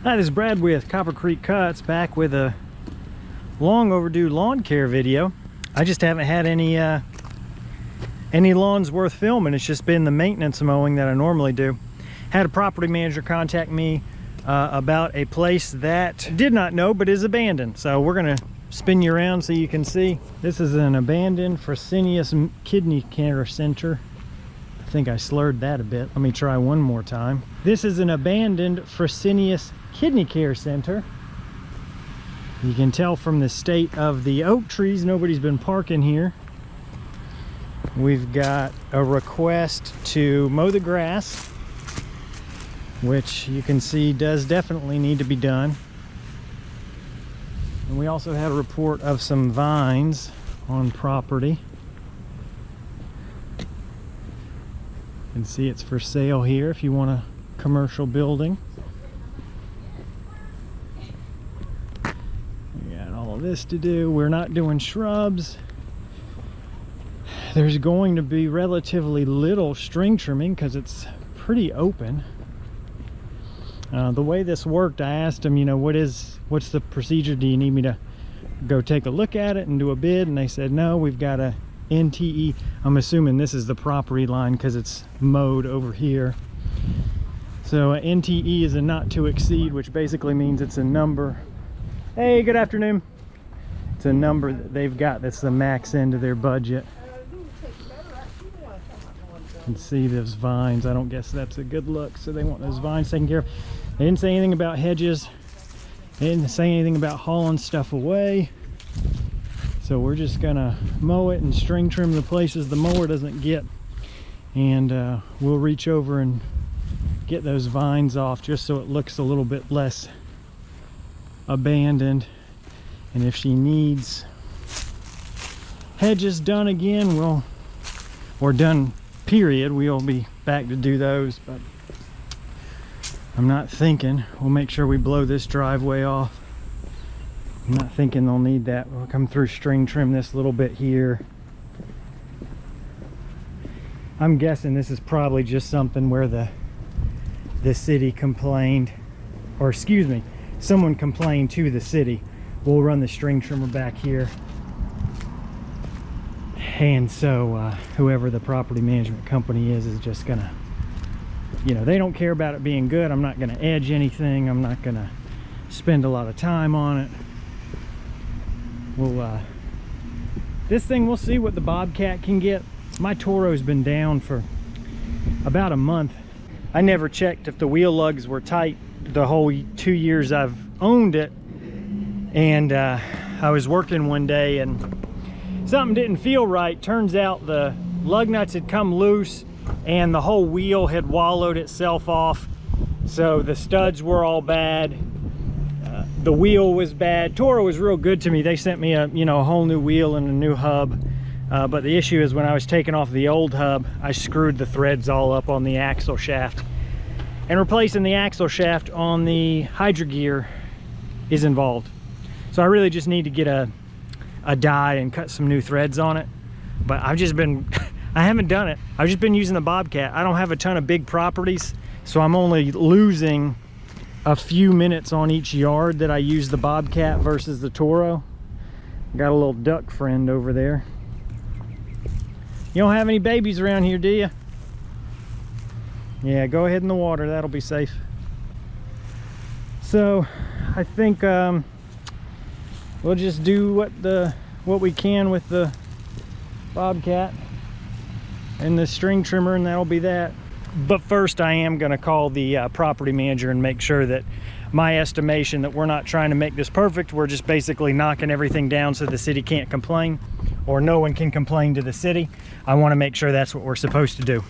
Hi, this is Brad with Copper Creek Cuts, back with a long overdue lawn care video. I just haven't had any lawns worth filming. It's just been the maintenance mowing that I normally do. Had a property manager contact me about a place that I did not know but is abandoned. So we're gonna spin you around so you can see. This is an abandoned Fresenius Kidney Care Center. I think I slurred that a bit. Let me try one more time. This is an abandoned Fresenius Kidney Care Center. You can tell from the state of the oak trees, nobody's been parking here. We've got a request to mow the grass, which you can see does definitely need to be done. And we also had a report of some vines on property. You can see it's for sale here if you want a commercial building. We got all of this to do. We're not doing shrubs. There's going to be relatively little string trimming because it's pretty open. The way this worked, I asked them, you know, what's the procedure? Do you need me to go take a look at it and do a bid? And they said, no, we've got a NTE. I'm assuming this is the property line because it's mowed over here. So a NTE is a not to exceed, which basically means it's a number. Hey, good afternoon. It's a number that they've got that's the max end of their budget. You can see those vines. I don't guess that's a good look, so they want those vines taken care of. They didn't say anything about hedges. They didn't say anything about hauling stuff away. So we're just gonna mow it and string trim the places the mower doesn't get. And we'll reach over and get those vines off just so it looks a little bit less abandoned. And if she needs hedges done again, or done period, we'll be back to do those. But I'm not thinking, we'll make sure we blow this driveway off. I'm not thinking they'll need that. We'll come through, string trim this little bit here. I'm guessing this is probably just something where the city complained, or excuse me, someone complained to the city. We'll run the string trimmer back here. And so whoever the property management company is just gonna, you know, they don't care about it being good. I'm not gonna edge anything. I'm not gonna spend a lot of time on it. We'll this thing, we'll see what the Bobcat can get. My Toro's been down for about a month. I never checked if the wheel lugs were tight the whole 2 years I've owned it. And I was working one day and something didn't feel right. Turns out the lug nuts had come loose and the whole wheel had wallowed itself off. So the studs were all bad. The wheel was bad. Toro was real good to me. They sent me a whole new wheel and a new hub. But the issue is when I was taking off the old hub, I screwed the threads all up on the axle shaft. And replacing the axle shaft on the Hydra gear is involved. So I really just need to get a die and cut some new threads on it. But I've just been, I haven't done it. I've just been using the Bobcat. I don't have a ton of big properties, so I'm only losing a few minutes on each yard that I use the Bobcat versus the Toro. Got a little duck friend over there. You don't have any babies around here, do you? Yeah, go ahead in the water, that'll be safe. So I think we'll just do what we can with the Bobcat and the string trimmer, and that'll be that. But first I am going to call the property manager and make sure that my estimation that we're not trying to make this perfect, we're just basically knocking everything down so the city can't complain, or no one can complain to the city. I want to make sure that's what we're supposed to do.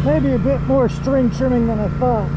Maybe a bit more string trimming than I thought.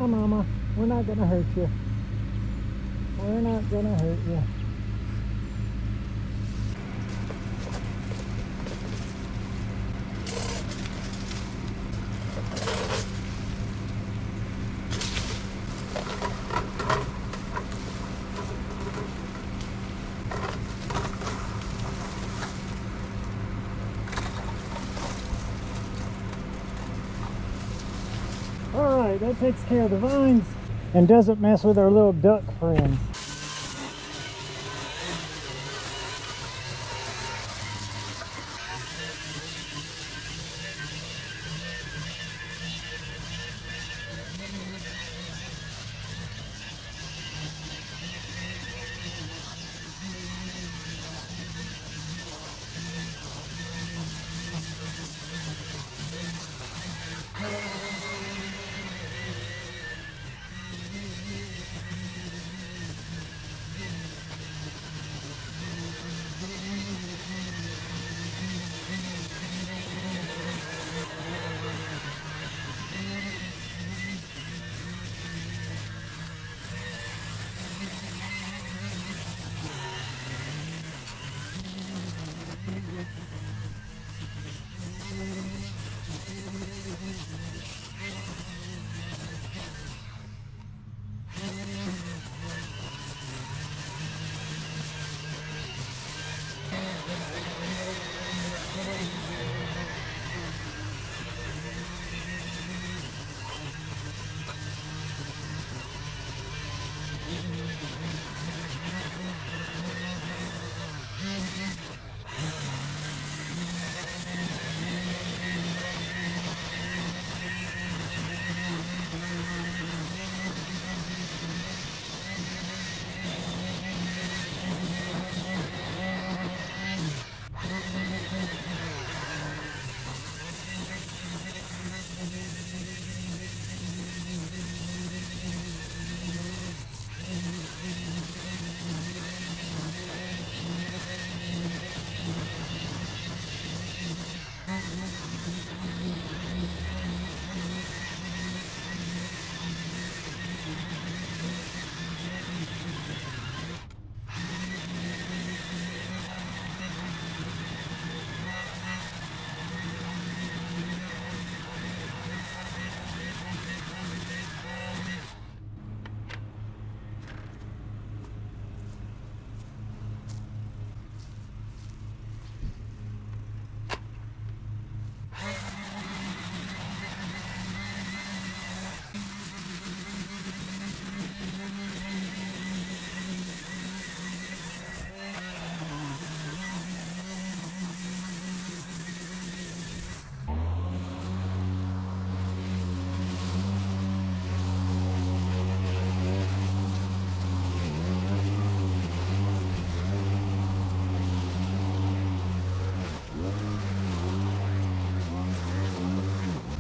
Hi, Mama. We're not gonna hurt you. We're not gonna hurt you. Alright, that takes care of the vines and doesn't mess with our little duck friends.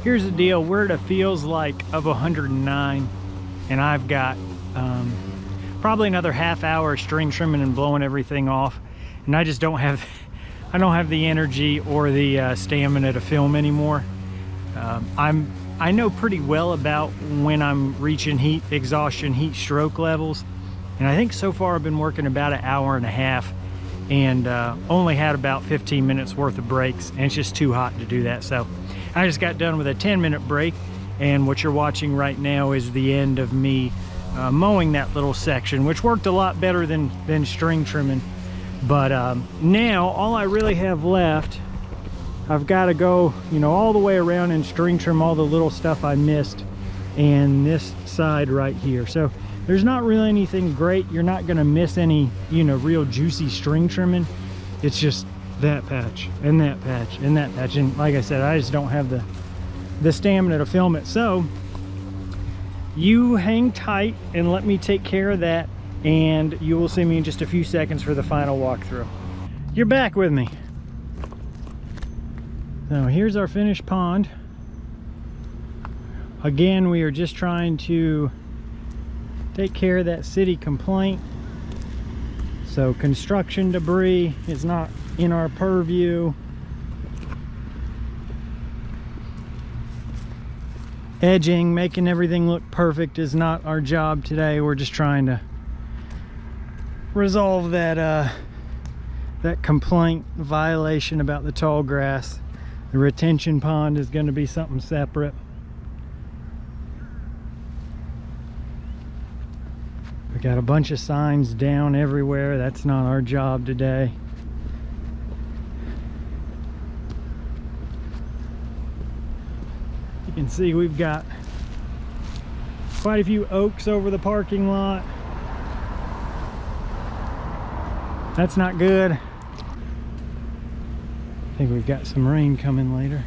Here's the deal, we're at a feels like of 109 and I've got probably another half hour of string trimming and blowing everything off, and I just don't have the energy or the stamina to film anymore. I know pretty well about when I'm reaching heat exhaustion, heat stroke levels, and I think so far I've been working about an hour and a half and only had about 15 minutes worth of breaks, and it's just too hot to do that. So I just got done with a 10-minute break, and what you're watching right now is the end of me mowing that little section, which worked a lot better than string trimming. But now all I really have left, I've got to go, you know, all the way around and string trim all the little stuff I missed, and this side right here. So there's not really anything great. You're not going to miss any, you know, real juicy string trimming. It's just that patch and that patch and that patch, and like I said, I just don't have the stamina to film it. So you hang tight and let me take care of that, and you will see me in just a few seconds for the final walkthrough. You're back with me. So here's our finished pond. Again, we are just trying to take care of that city complaint. So construction debris is not in our purview. Edging, making everything look perfect is not our job today. We're just trying to resolve that that complaint violation about the tall grass. The retention pond is going to be something separate. We got a bunch of signs down everywhere. That's not our job today. You can see we've got quite a few oaks over the parking lot. That's not good. I think we've got some rain coming later.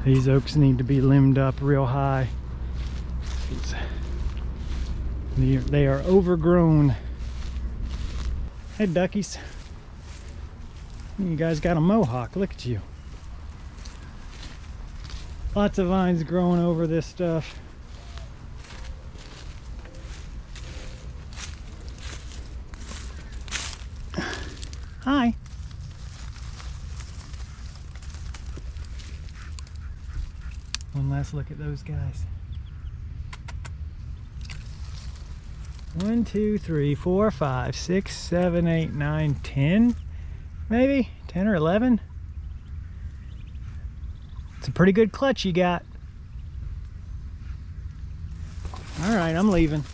These oaks need to be limbed up real high. They are overgrown. Hey duckies. You guys got a mohawk, look at you. Lots of vines growing over this stuff. Hi. One last look at those guys. 1, 2, 3, 4, 5, 6, 7, 8, 9, 10, maybe 10 or 11. It's a pretty good clutch you got. All right, I'm leaving.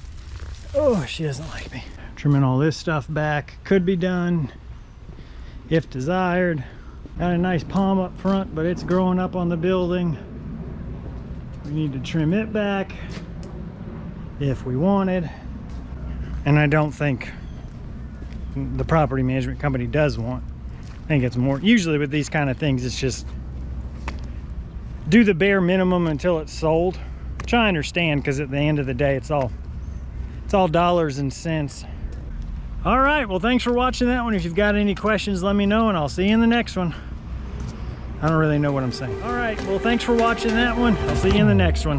Oh, she doesn't like me. Trimming all this stuff back. Could be done if desired. Got a nice palm up front, but it's growing up on the building. We need to trim it back if we wanted. And I don't think the property management company does want. I think it's more, usually with these kind of things, it's just do the bare minimum until it's sold, which I understand, because at the end of the day, it's all dollars and cents. All right, well, thanks for watching that one. If you've got any questions, let me know, and I'll see you in the next one. I don't really know what I'm saying. All right, well, thanks for watching that one. I'll see you in the next one.